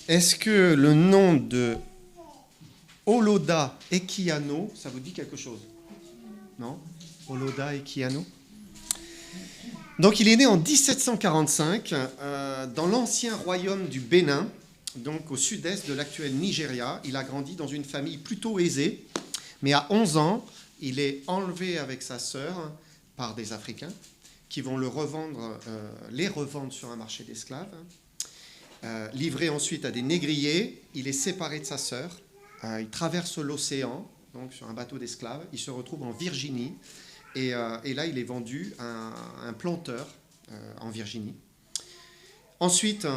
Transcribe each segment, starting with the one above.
Est-ce que le nom de Oloda Equiano, ça vous dit quelque chose? Non? Oloda Equiano? Donc il est né en 1745 dans l'ancien royaume du Bénin, donc au sud-est de l'actuel Nigeria. Il a grandi dans une famille plutôt aisée, mais à 11 ans, il est enlevé avec sa sœur par des Africains qui vont les revendre sur un marché d'esclaves. Livré ensuite à des négriers, il est séparé de sa sœur. Il traverse l'océan, donc sur un bateau d'esclaves. Il se retrouve en Virginie. Et là, il est vendu à un planteur en Virginie. Ensuite,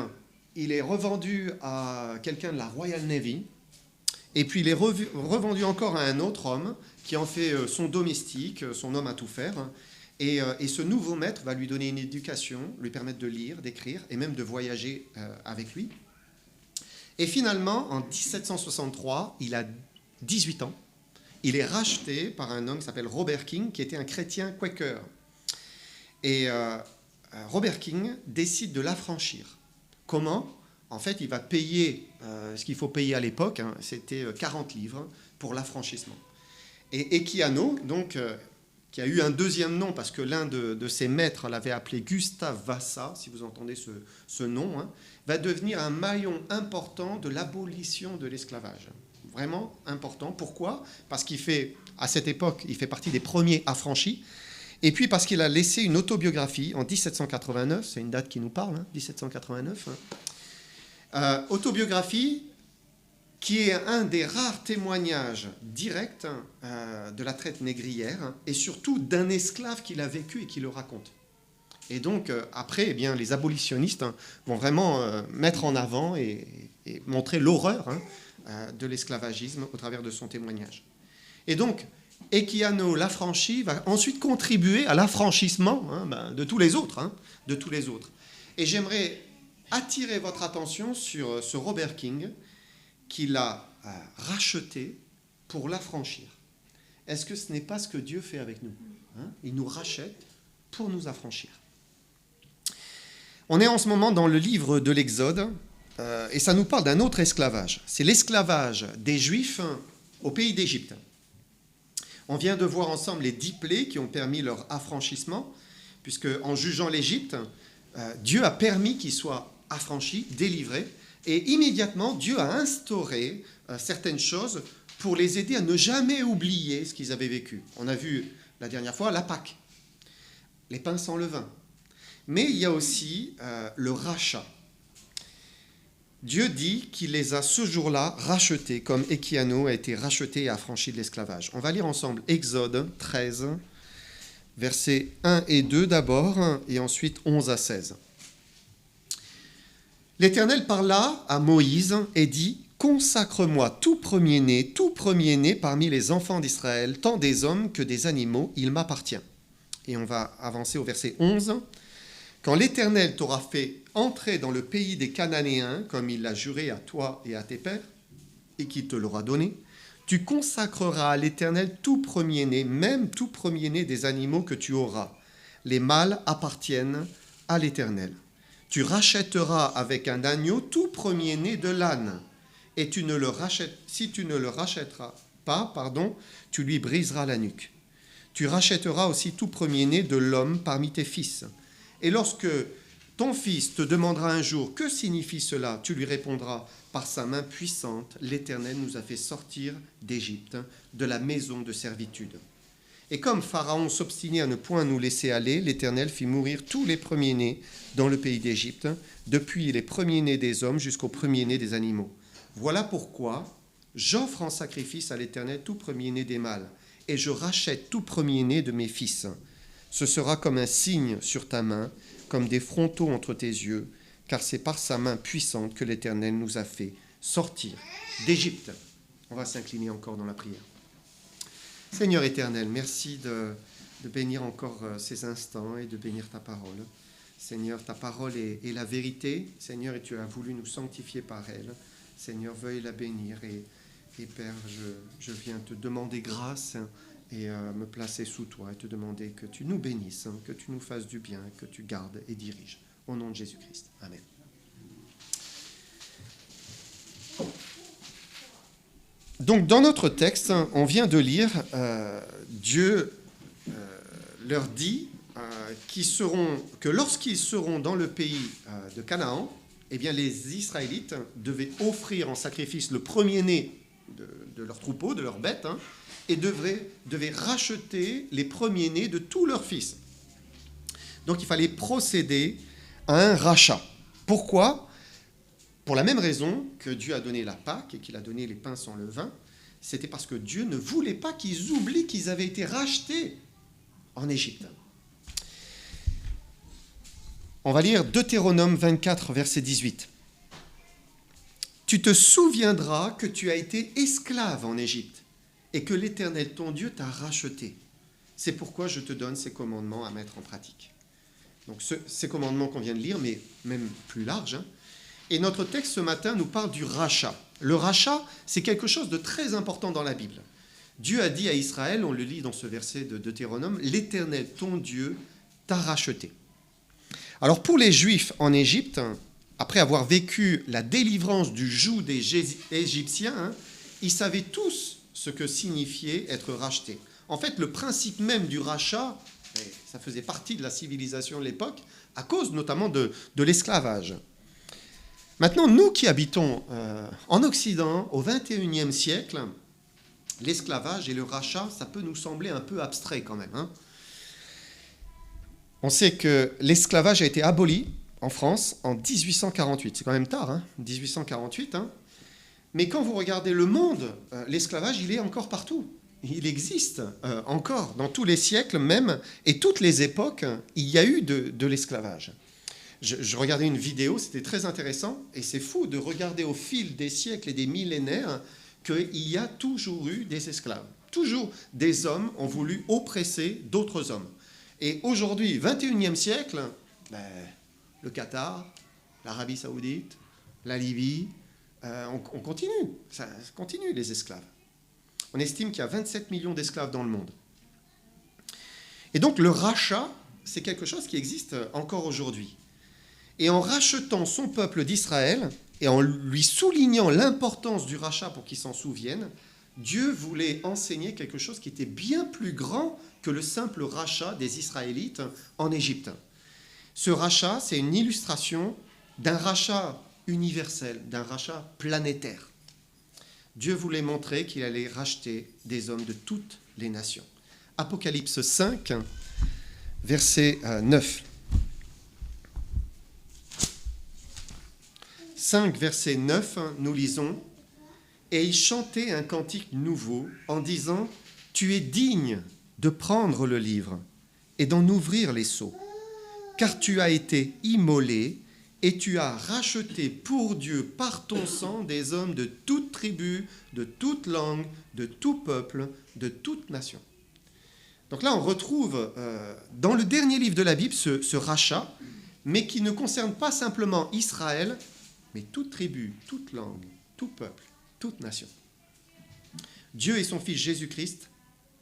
il est revendu à quelqu'un de la Royal Navy. Et puis, il est revendu encore à un autre homme qui en fait son domestique, son homme à tout faire. Et ce nouveau maître va lui donner une éducation, lui permettre de lire, d'écrire et même de voyager avec lui. Et finalement, en 1763, il a 18 ans. Il est racheté par un homme qui s'appelle Robert King, qui était un chrétien quaker. Et Robert King décide de l'affranchir. Comment? En fait, il va payer ce qu'il faut payer à l'époque, c'était 40 livres pour l'affranchissement. Et Equiano, donc, qui a eu un deuxième nom parce que l'un de ses maîtres l'avait appelé Gustave Vassa, si vous entendez ce nom, va devenir un maillon important de l'abolition de l'esclavage. Vraiment important. Pourquoi? Parce qu'il fait, à cette époque, il fait partie des premiers affranchis. Et puis parce qu'il a laissé une autobiographie en 1789, c'est une date qui nous parle, 1789. Autobiographie qui est un des rares témoignages directs de la traite négrière et surtout d'un esclave qui l'a vécu et qui le raconte. Et donc, après, eh bien, les abolitionnistes vont vraiment mettre en avant et montrer l'horreur de l'esclavagisme au travers de son témoignage. Et donc, Equiano, l'affranchi, va ensuite contribuer à l'affranchissement de tous les autres. Et j'aimerais attirer votre attention sur ce Robert King qui l'a racheté pour l'affranchir. Est-ce que ce n'est pas ce que Dieu fait avec nous? Il nous rachète pour nous affranchir. On est en ce moment dans le livre de l'Exode, et ça nous parle d'un autre esclavage. C'est l'esclavage des Juifs au pays d'Égypte. On vient de voir ensemble les 10 plaies qui ont permis leur affranchissement, puisque en jugeant l'Égypte, Dieu a permis qu'ils soient affranchis, délivrés, et immédiatement Dieu a instauré certaines choses pour les aider à ne jamais oublier ce qu'ils avaient vécu. On a vu la dernière fois la Pâque, les pains sans levain. Mais il y a aussi le rachat. Dieu dit qu'il les a ce jour-là rachetés, comme Equiano a été racheté et affranchi de l'esclavage. On va lire ensemble Exode 13, versets 1 et 2 d'abord, et ensuite 11 à 16. L'Éternel parla à Moïse et dit « Consacre-moi tout premier-né parmi les enfants d'Israël, tant des hommes que des animaux, il m'appartient. » Et on va avancer au verset 11. « Quand l'Éternel t'aura fait entrer dans le pays des Cananéens, comme il l'a juré à toi et à tes pères, et qu'il te l'aura donné, tu consacreras à l'Éternel tout premier-né, même tout premier-né des animaux que tu auras. Les mâles appartiennent à l'Éternel. Tu rachèteras avec un agneau tout premier-né de l'âne, et si tu ne le rachèteras pas, tu lui briseras la nuque. Tu rachèteras aussi tout premier-né de l'homme parmi tes fils. Et lorsque ton fils te demandera un jour « Que signifie cela ?» tu lui répondras « Par sa main puissante, l'Éternel nous a fait sortir d'Égypte, de la maison de servitude. » Et comme Pharaon s'obstinait à ne point nous laisser aller, l'Éternel fit mourir tous les premiers-nés dans le pays d'Égypte, depuis les premiers-nés des hommes jusqu'aux premiers-nés des animaux. Voilà pourquoi j'offre en sacrifice à l'Éternel tout premier-né des mâles, et je rachète tout premier-né de mes fils. Ce sera comme un signe sur ta main, comme des frontaux entre tes yeux, car c'est par sa main puissante que l'Éternel nous a fait sortir d'Égypte. On va s'incliner encore dans la prière. Seigneur éternel, merci de bénir encore ces instants et de bénir ta parole. Seigneur, ta parole est la vérité, Seigneur, et tu as voulu nous sanctifier par elle. Seigneur, veuille la bénir et Père, je viens te demander grâce et me placer sous toi et te demander que tu nous bénisses, que tu nous fasses du bien, que tu gardes et diriges. Au nom de Jésus-Christ. Amen. Donc dans notre texte, on vient de lire, Dieu leur dit que lorsqu'ils seront dans le pays de Canaan, eh bien les Israélites devaient offrir en sacrifice le premier-né de leur troupeau, de leurs bêtes, et devaient racheter les premiers-nés de tous leurs fils. Donc il fallait procéder à un rachat. Pourquoi ? Pour la même raison que Dieu a donné la Pâque et qu'il a donné les pains sans levain, c'était parce que Dieu ne voulait pas qu'ils oublient qu'ils avaient été rachetés en Égypte. On va lire Deutéronome 24, verset 18. « Tu te souviendras que tu as été esclave en Égypte et que l'Éternel, ton Dieu, t'a racheté. C'est pourquoi je te donne ces commandements à mettre en pratique. » Donc ces commandements qu'on vient de lire, mais même plus larges. Et notre texte ce matin nous parle du rachat. Le rachat, c'est quelque chose de très important dans la Bible. Dieu a dit à Israël, on le lit dans ce verset de Deutéronome, « L'Éternel, ton Dieu, t'a racheté. » Alors pour les Juifs en Égypte, après avoir vécu la délivrance du joug des Égyptiens, ils savaient tous ce que signifiait être racheté. En fait, le principe même du rachat, ça faisait partie de la civilisation de l'époque, à cause notamment de l'esclavage. Maintenant, nous qui habitons en Occident, au XXIe siècle, l'esclavage et le rachat, ça peut nous sembler un peu abstrait quand même. On sait que l'esclavage a été aboli en France en 1848. C'est quand même tard, 1848. Mais quand vous regardez le monde, l'esclavage, il est encore partout. Il existe encore dans tous les siècles même, et toutes les époques, il y a eu de l'esclavage. Je regardais une vidéo, c'était très intéressant, et c'est fou de regarder au fil des siècles et des millénaires qu'il y a toujours eu des esclaves. Toujours des hommes ont voulu oppresser d'autres hommes. Et aujourd'hui, 21e siècle, le Qatar, l'Arabie Saoudite, la Libye, on continue. Ça continue, les esclaves. On estime qu'il y a 27 millions d'esclaves dans le monde. Et donc le rachat, c'est quelque chose qui existe encore aujourd'hui. Et en rachetant son peuple d'Israël, et en lui soulignant l'importance du rachat pour qu'ils s'en souviennent, Dieu voulait enseigner quelque chose qui était bien plus grand que le simple rachat des Israélites en Égypte. Ce rachat, c'est une illustration d'un rachat universel, d'un rachat planétaire. Dieu voulait montrer qu'il allait racheter des hommes de toutes les nations. Apocalypse 5, verset 9. 5, verset 9, nous lisons « Et il chantait un cantique nouveau en disant « Tu es digne de prendre le livre et d'en ouvrir les sceaux, car tu as été immolé et tu as racheté pour Dieu par ton sang des hommes de toute tribu, de toute langue, de tout peuple, de toute nation. » Donc là, on retrouve dans le dernier livre de la Bible ce rachat, mais qui ne concerne pas simplement Israël, mais toute tribu, toute langue, tout peuple, toute nation. Dieu et son Fils Jésus-Christ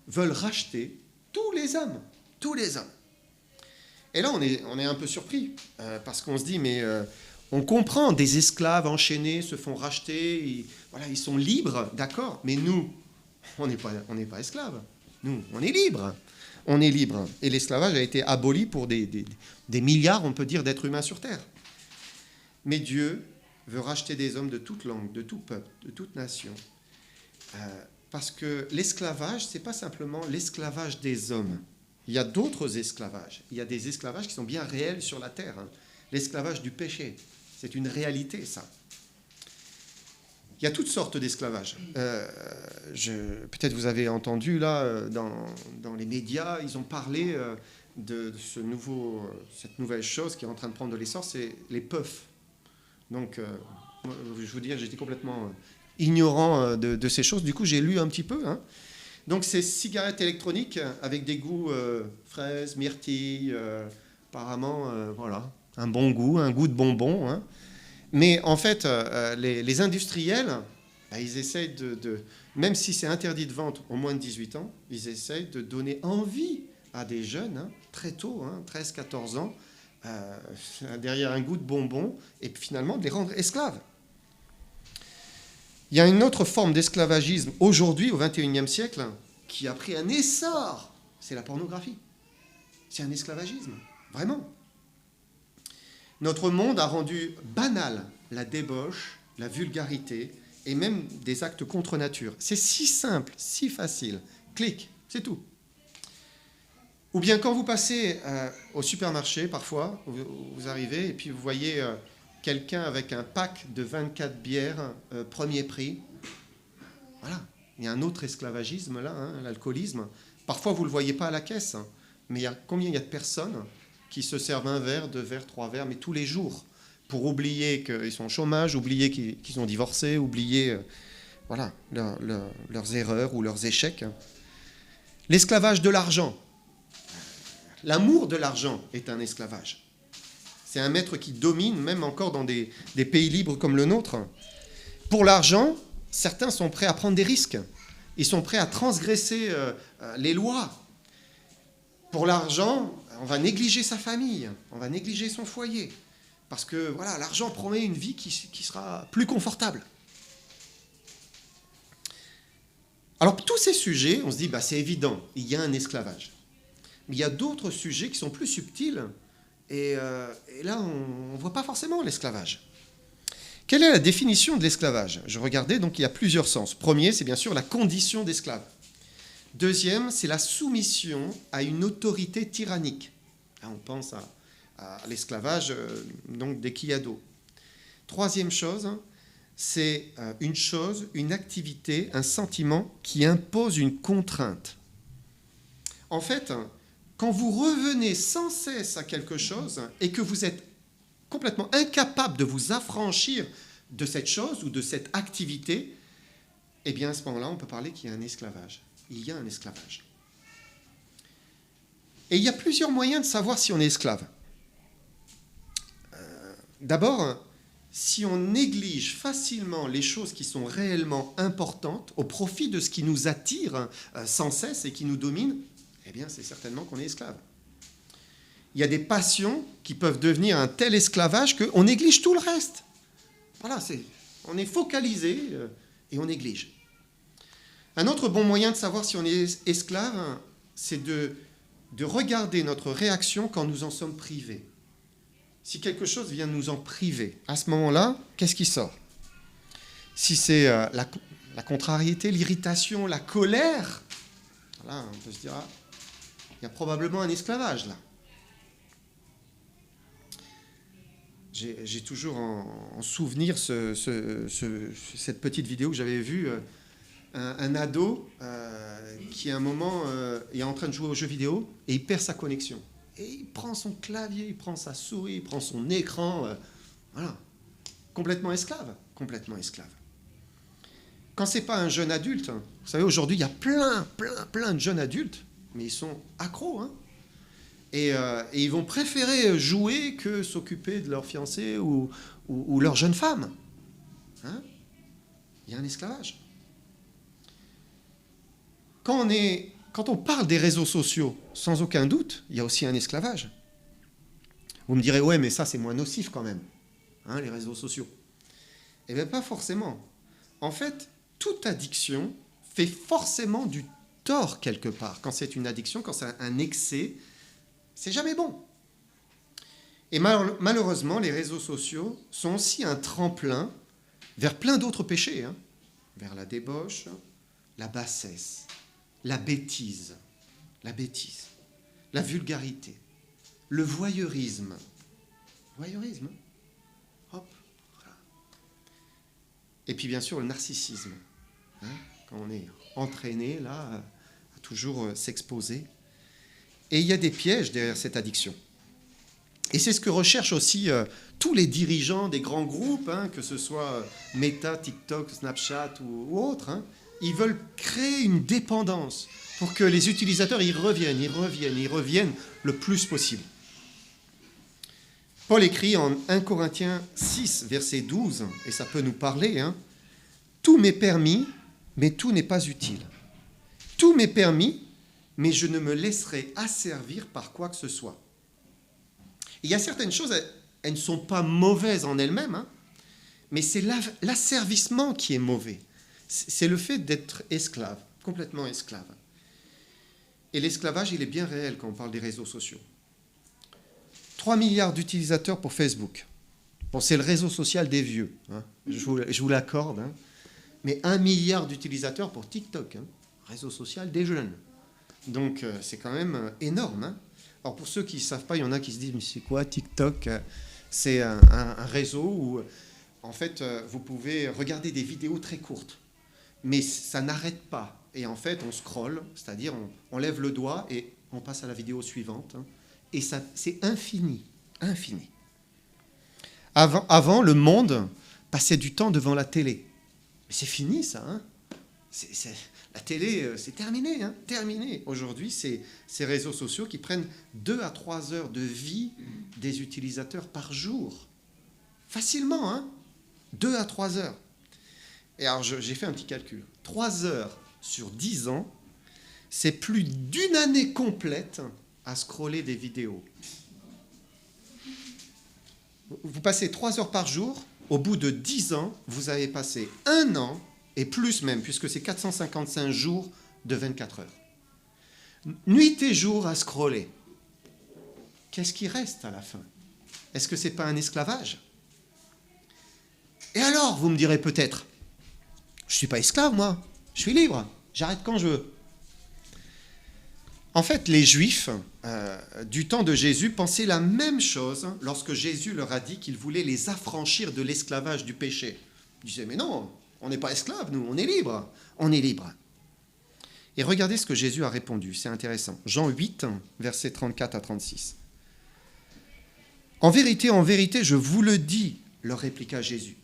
veulent racheter tous les hommes, tous les hommes. Et là, on est un peu surpris, parce qu'on se dit, mais on comprend, des esclaves enchaînés se font racheter, ils sont libres, d'accord, mais nous, on n'est pas esclaves. Nous, on est libres. On est libres. Et l'esclavage a été aboli pour des milliards, on peut dire, d'êtres humains sur Terre. Mais Dieu veut racheter des hommes de toute langue, de tout peuple, de toute nation. Parce que l'esclavage, ce n'est pas simplement l'esclavage des hommes. Il y a d'autres esclavages. Il y a des esclavages qui sont bien réels sur la terre. L'esclavage du péché, c'est une réalité, ça. Il y a toutes sortes d'esclavages. Peut-être vous avez entendu, là, dans les médias, ils ont parlé de cette nouvelle chose qui est en train de prendre de l'essor, c'est les puffs. Donc, je vous dire, j'étais complètement ignorant de ces choses. Du coup, j'ai lu un petit peu. Donc, c'est cigarettes électroniques avec des goûts fraises, myrtilles, apparemment, voilà, un bon goût, un goût de bonbon. Mais en fait, les industriels, ils essayent même si c'est interdit de vente aux moins de 18 ans, ils essayent de donner envie à des jeunes, très tôt, 13, 14 ans, derrière un goût de bonbon, et puis finalement de les rendre esclaves. Il y a une autre forme d'esclavagisme aujourd'hui, au XXIe siècle, qui a pris un essor. C'est la pornographie. C'est un esclavagisme, vraiment. Notre monde a rendu banal la débauche, la vulgarité et même des actes contre nature. C'est si simple, si facile. Clic, c'est tout. Ou bien quand vous passez au supermarché, parfois, vous arrivez et puis vous voyez quelqu'un avec un pack de 24 bières, premier prix. Voilà, il y a un autre esclavagisme là, hein, l'alcoolisme. Parfois vous ne le voyez pas à la caisse, hein, mais combien il y a de personnes qui se servent un verre, deux verres, trois verres, mais tous les jours, pour oublier qu'ils sont au chômage, oublier qu'ils ont divorcé, oublier voilà, leurs erreurs ou leurs échecs. L'esclavage de l'argent. L'amour de l'argent est un esclavage. C'est un maître qui domine, même encore dans des pays libres comme le nôtre. Pour l'argent, certains sont prêts à prendre des risques. Ils sont prêts à transgresser les lois. Pour l'argent, on va négliger sa famille, on va négliger son foyer. Parce que voilà, l'argent promet une vie qui sera plus confortable. Alors, pour tous ces sujets, on se dit, c'est évident, il y a un esclavage. Mais il y a d'autres sujets qui sont plus subtils, et là, on ne voit pas forcément l'esclavage. Quelle est la définition de l'esclavage? Je regardais, donc il y a plusieurs sens. Premier, c'est bien sûr la condition d'esclave. Deuxième, c'est la soumission à une autorité tyrannique. Là, on pense à l'esclavage donc des Kiyado. Troisième chose, c'est une chose, une activité, un sentiment qui impose une contrainte. En fait, quand vous revenez sans cesse à quelque chose et que vous êtes complètement incapable de vous affranchir de cette chose ou de cette activité, eh bien à ce moment-là, on peut parler qu'il y a un esclavage. Il y a un esclavage. Et il y a plusieurs moyens de savoir si on est esclave. D'abord, si on néglige facilement les choses qui sont réellement importantes au profit de ce qui nous attire sans cesse et qui nous domine, eh bien c'est certainement qu'on est esclave. Il y a des passions qui peuvent devenir un tel esclavage qu'on néglige tout le reste. Voilà, on est focalisé et on néglige. Un autre bon moyen de savoir si on est esclave, c'est de regarder notre réaction quand nous en sommes privés. Si quelque chose vient nous en priver, à ce moment-là, qu'est-ce qui sort? Si c'est la contrariété, l'irritation, la colère, voilà, on peut se dire, il y a probablement un esclavage là. J'ai toujours en souvenir cette petite vidéo que j'avais vue, un ado qui à un moment est en train de jouer aux jeux vidéo et il perd sa connexion. Et il prend son clavier, il prend sa souris, il prend son écran, voilà, complètement esclave, complètement esclave. Quand c'est pas un jeune adulte, vous savez, aujourd'hui, il y a plein de jeunes adultes, mais ils sont accros, hein. Et ils vont préférer jouer que s'occuper de leur fiancé ou leur jeune femme. Hein? Il y a un esclavage. Quand on parle des réseaux sociaux, sans aucun doute, il y a aussi un esclavage. Vous me direz, ouais, mais ça, c'est moins nocif quand même, hein, les réseaux sociaux. Eh bien, pas forcément. En fait, toute addiction fait forcément du tort quelque part. Quand c'est une addiction, quand c'est un excès, c'est jamais bon. Et malheureusement, les réseaux sociaux sont aussi un tremplin vers plein d'autres péchés, hein, vers la débauche, la bassesse, la bêtise, la vulgarité, le voyeurisme. Voyeurisme, hop, voilà. Et puis bien sûr le narcissisme, hein, quand on est entraîné là, à toujours s'exposer. Et il y a des pièges derrière cette addiction. Et c'est ce que recherchent aussi tous les dirigeants des grands groupes, hein, que ce soit Meta, TikTok, Snapchat ou autres. Hein. Ils veulent créer une dépendance pour que les utilisateurs y reviennent le plus possible. Paul écrit en 1 Corinthiens 6, verset 12, et ça peut nous parler, hein, « Tout m'est permis, mais tout n'est pas utile. Tout m'est permis, mais je ne me laisserai asservir par quoi que ce soit. » Il y a certaines choses, elles ne sont pas mauvaises en elles-mêmes, hein, Mais c'est l'asservissement qui est mauvais. C'est le fait d'être esclave, complètement esclave. Et l'esclavage, il est bien réel quand on parle des réseaux sociaux. 3 milliards d'utilisateurs pour Facebook. Bon, c'est le réseau social des vieux, hein. Je vous l'accorde. Hein. Mais 1 milliard d'utilisateurs pour TikTok, hein. Réseau social des jeunes. Donc, c'est quand même énorme. Hein. Alors, pour ceux qui ne savent pas, il y en a qui se disent, mais c'est quoi TikTok? C'est un réseau où, en fait, vous pouvez regarder des vidéos très courtes. Mais ça n'arrête pas. Et en fait, on scrolle, c'est-à-dire on lève le doigt et on passe à la vidéo suivante. Hein. Et ça, c'est infini, infini. Avant, le monde passait du temps devant la télé. Mais c'est fini, ça. Hein. La télé, c'est terminé. Hein, terminé. Aujourd'hui, c'est ces réseaux sociaux qui prennent 2 à 3 heures de vie des utilisateurs par jour. Facilement, hein. 2 à 3 heures. Et alors, j'ai fait un petit calcul. 3 heures sur 10 ans, c'est plus d'une année complète à scroller des vidéos. Vous passez 3 heures par jour, au bout de 10 ans, vous avez passé 1 an, et plus même, puisque c'est 455 jours de 24 heures. Nuit et jour à scroller. Qu'est-ce qui reste à la fin? Est-ce que ce n'est pas un esclavage? Et alors, vous me direz peut-être, je ne suis pas esclave, moi, je suis libre, j'arrête quand je veux. En fait, les Juifs du temps de Jésus pensaient la même chose lorsque Jésus leur a dit qu'il voulait les affranchir de l'esclavage du péché. Ils disaient, mais non, on n'est pas esclaves, nous, on est libres. On est libres. Et regardez ce que Jésus a répondu, c'est intéressant. Jean 8, versets 34 à 36. En vérité, je vous le dis, leur répliqua Jésus.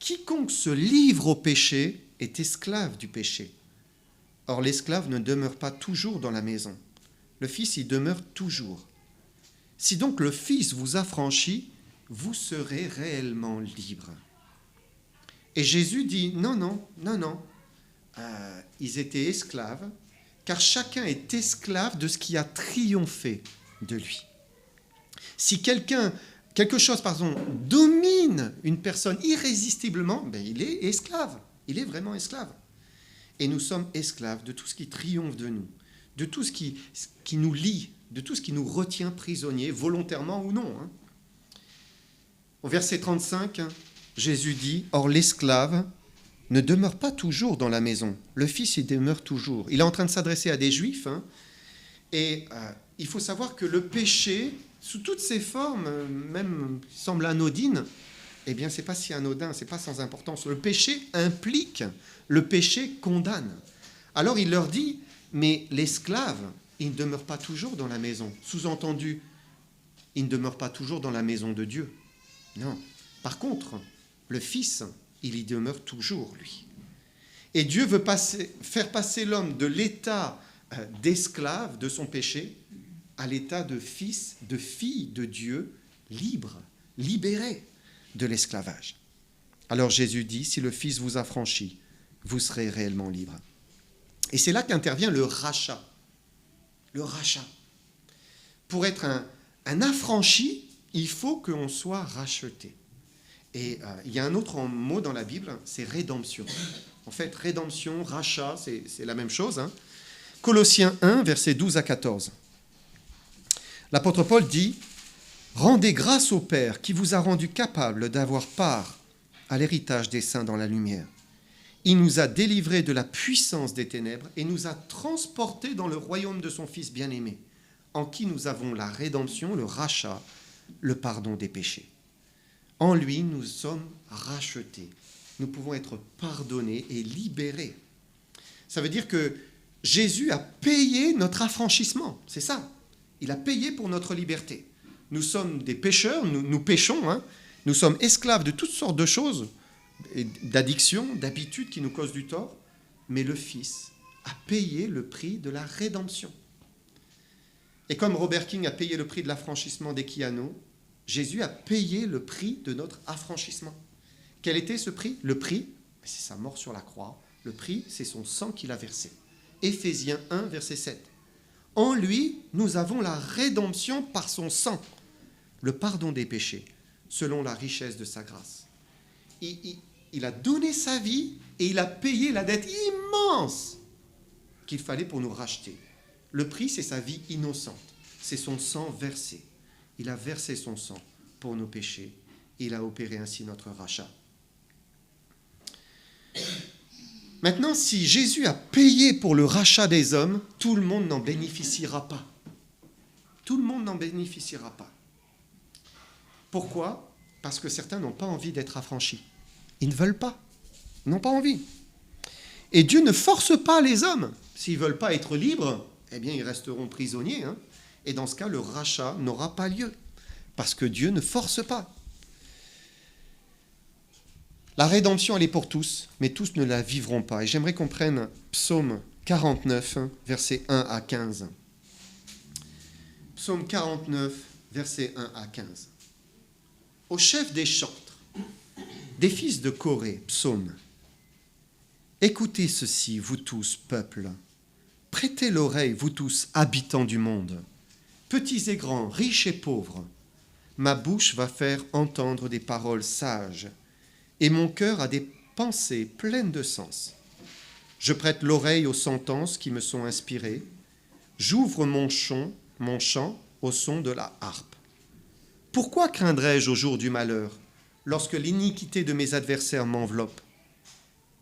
Quiconque se livre au péché est esclave du péché. Or, l'esclave ne demeure pas toujours dans la maison. Le Fils y demeure toujours. Si donc le Fils vous affranchit, vous serez réellement libre. Et Jésus dit, non. Ils étaient esclaves, car chacun est esclave de ce qui a triomphé de lui. Si quelque chose domine une personne irrésistiblement, ben il est esclave. Il est vraiment esclave. Et nous sommes esclaves de tout ce qui triomphe de nous, de tout ce qui nous lie, de tout ce qui nous retient prisonniers, volontairement ou non. Hein. Au verset 35, Jésus dit, « Or l'esclave ne demeure pas toujours dans la maison, le Fils y demeure toujours. » Il est en train de s'adresser à des Juifs, hein, et il faut savoir que le péché, sous toutes ses formes, même semble anodine, eh bien, ce n'est pas si anodin, ce n'est pas sans importance. Le péché implique, le péché condamne. Alors il leur dit, mais l'esclave, il ne demeure pas toujours dans la maison. Sous-entendu, il ne demeure pas toujours dans la maison de Dieu. Non. Par contre, le Fils, il y demeure toujours, lui. Et Dieu veut faire passer l'homme de l'état d'esclave de son péché à l'état de fils, de fille de Dieu, libre, libéré de l'esclavage. Alors Jésus dit, si le Fils vous affranchit, vous serez réellement libre. Et c'est là qu'intervient le rachat. Le rachat. Pour être un affranchi, il faut qu'on soit racheté. Et il y a un autre mot dans la Bible, c'est rédemption. En fait, rédemption, rachat, c'est la même chose. Hein. Colossiens 1, versets 12 à 14. L'apôtre Paul dit, « Rendez grâce au Père qui vous a rendu capable d'avoir part à l'héritage des saints dans la lumière. Il nous a délivrés de la puissance des ténèbres et nous a transportés dans le royaume de son Fils bien-aimé, en qui nous avons la rédemption, le rachat, le pardon des péchés. En lui, nous sommes rachetés. Nous pouvons être pardonnés et libérés. » Ça veut dire que Jésus a payé notre affranchissement, c'est ça. Il a payé pour notre liberté. Nous sommes des pécheurs, nous péchons, hein. Nous sommes esclaves de toutes sortes de choses, d'addictions, d'habitudes qui nous causent du tort, mais le Fils a payé le prix de la rédemption. Et comme Robert King a payé le prix de l'affranchissement des Kianos, Jésus a payé le prix de notre affranchissement. Quel était ce prix? Le prix, c'est sa mort sur la croix. Le prix, c'est son sang qu'il a versé. Éphésiens 1, verset 7. En lui, nous avons la rédemption par son sang, le pardon des péchés, selon la richesse de sa grâce. il a donné sa vie et il a payé la dette immense qu'il fallait pour nous racheter. Le prix, c'est sa vie innocente. C'est son sang versé. Il a versé son sang pour nos péchés. Il a opéré ainsi notre rachat. Maintenant, si Jésus a payé pour le rachat des hommes, tout le monde n'en bénéficiera pas. Tout le monde n'en bénéficiera pas. Pourquoi ? Parce que certains n'ont pas envie d'être affranchis. Ils ne veulent pas. Ils n'ont pas envie. Et Dieu ne force pas les hommes. S'ils ne veulent pas être libres, eh bien, ils resteront prisonniers. Et dans ce cas, le rachat n'aura pas lieu. Parce que Dieu ne force pas. La rédemption, elle est pour tous, mais tous ne la vivront pas. Et j'aimerais qu'on prenne Psaume 49, versets 1 à 15. Psaume 49, versets 1 à 15. Au chef des chantres, des fils de Corée, psaume. Écoutez ceci, vous tous, peuple. Prêtez l'oreille, vous tous, habitants du monde. Petits et grands, riches et pauvres. Ma bouche va faire entendre des paroles sages, et mon cœur a des pensées pleines de sens. Je prête l'oreille aux sentences qui me sont inspirées. J'ouvre mon chant au son de la harpe. Pourquoi craindrais-je au jour du malheur, lorsque l'iniquité de mes adversaires m'enveloppe ?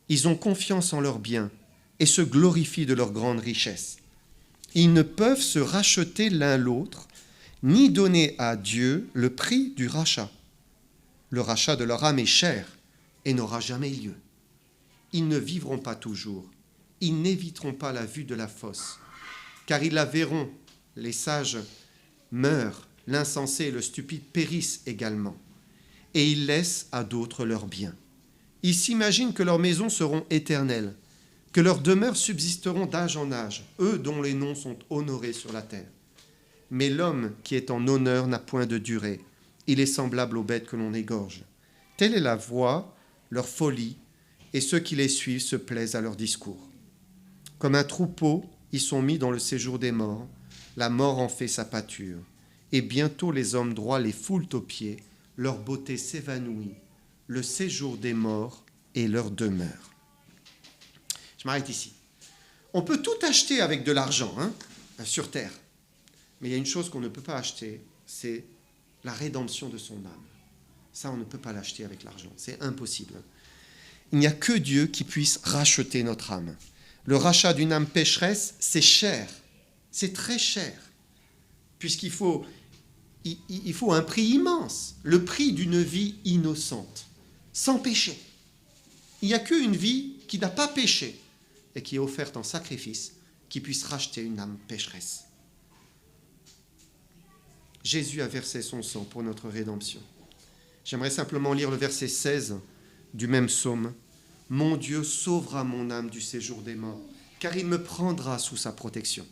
Ils ont confiance en leurs biens et se glorifient de leur grande richesse. Ils ne peuvent se racheter l'un l'autre, ni donner à Dieu le prix du rachat. Le rachat de leur âme est cher et n'aura jamais lieu. Ils ne vivront pas toujours. Ils n'éviteront pas la vue de la fosse, car ils la verront. Les sages meurent, l'insensé et le stupide périssent également, et ils laissent à d'autres leurs biens. Ils s'imaginent que leurs maisons seront éternelles, que leurs demeures subsisteront d'âge en âge, eux dont les noms sont honorés sur la terre. Mais l'homme qui est en honneur n'a point de durée. Il est semblable aux bêtes que l'on égorge. Telle est la voie, leur folie, et ceux qui les suivent se plaisent à leur discours. Comme un troupeau, ils sont mis dans le séjour des morts. La mort en fait sa pâture. Et bientôt les hommes droits les foulent aux pieds. Leur beauté s'évanouit. Le séjour des morts est leur demeure. Je m'arrête ici. On peut tout acheter avec de l'argent, sur terre. Mais il y a une chose qu'on ne peut pas acheter, c'est la rédemption de son âme. Ça, on ne peut pas l'acheter avec l'argent. C'est impossible. Il n'y a que Dieu qui puisse racheter notre âme. Le rachat d'une âme pécheresse, c'est cher. C'est très cher. Puisqu'il faut un prix immense. Le prix d'une vie innocente, sans péché. Il n'y a qu'une vie qui n'a pas péché et qui est offerte en sacrifice, qui puisse racheter une âme pécheresse. Jésus a versé son sang pour notre rédemption. J'aimerais simplement lire le verset 16 du même psaume. « Mon Dieu sauvera mon âme du séjour des morts, car il me prendra sous sa protection. »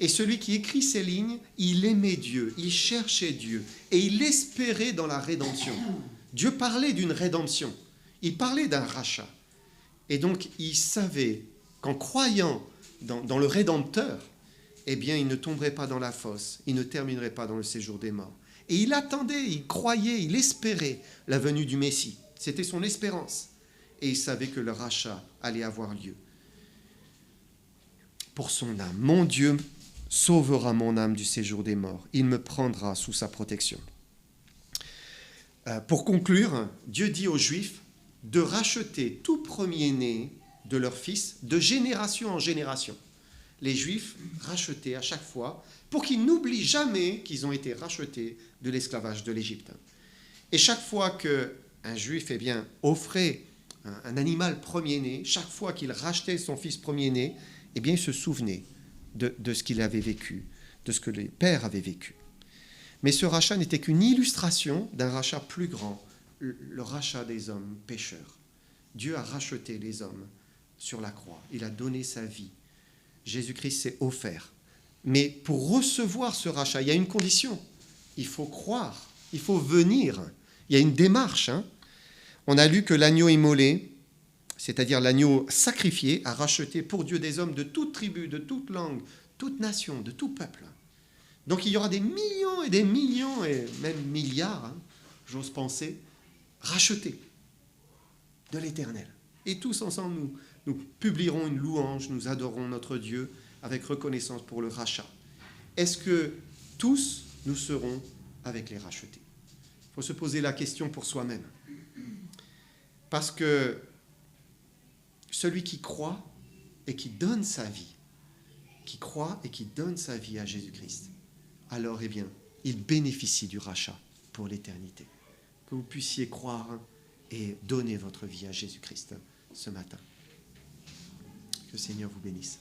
Et celui qui écrit ces lignes, il aimait Dieu, il cherchait Dieu, et il espérait dans la rédemption. Dieu parlait d'une rédemption, il parlait d'un rachat. Et donc, il savait qu'en croyant dans le Rédempteur, eh bien, il ne tomberait pas dans la fosse, il ne terminerait pas dans le séjour des morts. Et il attendait, il croyait, il espérait la venue du Messie. C'était son espérance. Et il savait que le rachat allait avoir lieu pour son âme. Mon Dieu sauvera mon âme du séjour des morts. Il me prendra sous sa protection. Pour conclure, Dieu dit aux Juifs de racheter tout premier-né de leur fils de génération en génération. Les Juifs rachetaient à chaque fois pour qu'ils n'oublient jamais qu'ils ont été rachetés de l'esclavage de l'Égypte. Et chaque fois qu'un Juif offrait un animal premier-né, chaque fois qu'il rachetait son fils premier-né, il se souvenait de ce qu'il avait vécu, de ce que les pères avaient vécu. Mais ce rachat n'était qu'une illustration d'un rachat plus grand, le rachat des hommes pécheurs. Dieu a racheté les hommes sur la croix. Il a donné sa vie. Jésus-Christ s'est offert. Mais pour recevoir ce rachat, il y a une condition. Il faut croire, il faut venir. Il y a une démarche. On a lu que l'agneau immolé, c'est-à-dire l'agneau sacrifié, a racheté pour Dieu des hommes de toute tribu, de toute langue, toute nation, de tout peuple. Donc il y aura des millions et même milliards, j'ose penser, rachetés. de l'Éternel. Et tous ensemble, nous publierons une louange, nous adorons notre Dieu avec reconnaissance pour le rachat. Est-ce que tous nous serons avec les rachetés? Il faut se poser la question pour soi-même. Parce que celui qui croit et qui donne sa vie, qui croit et qui donne sa vie à Jésus-Christ, alors, eh bien, il bénéficie du rachat pour l'éternité. Que vous puissiez croire et donner votre vie à Jésus-Christ ce matin. Que le Seigneur vous bénisse.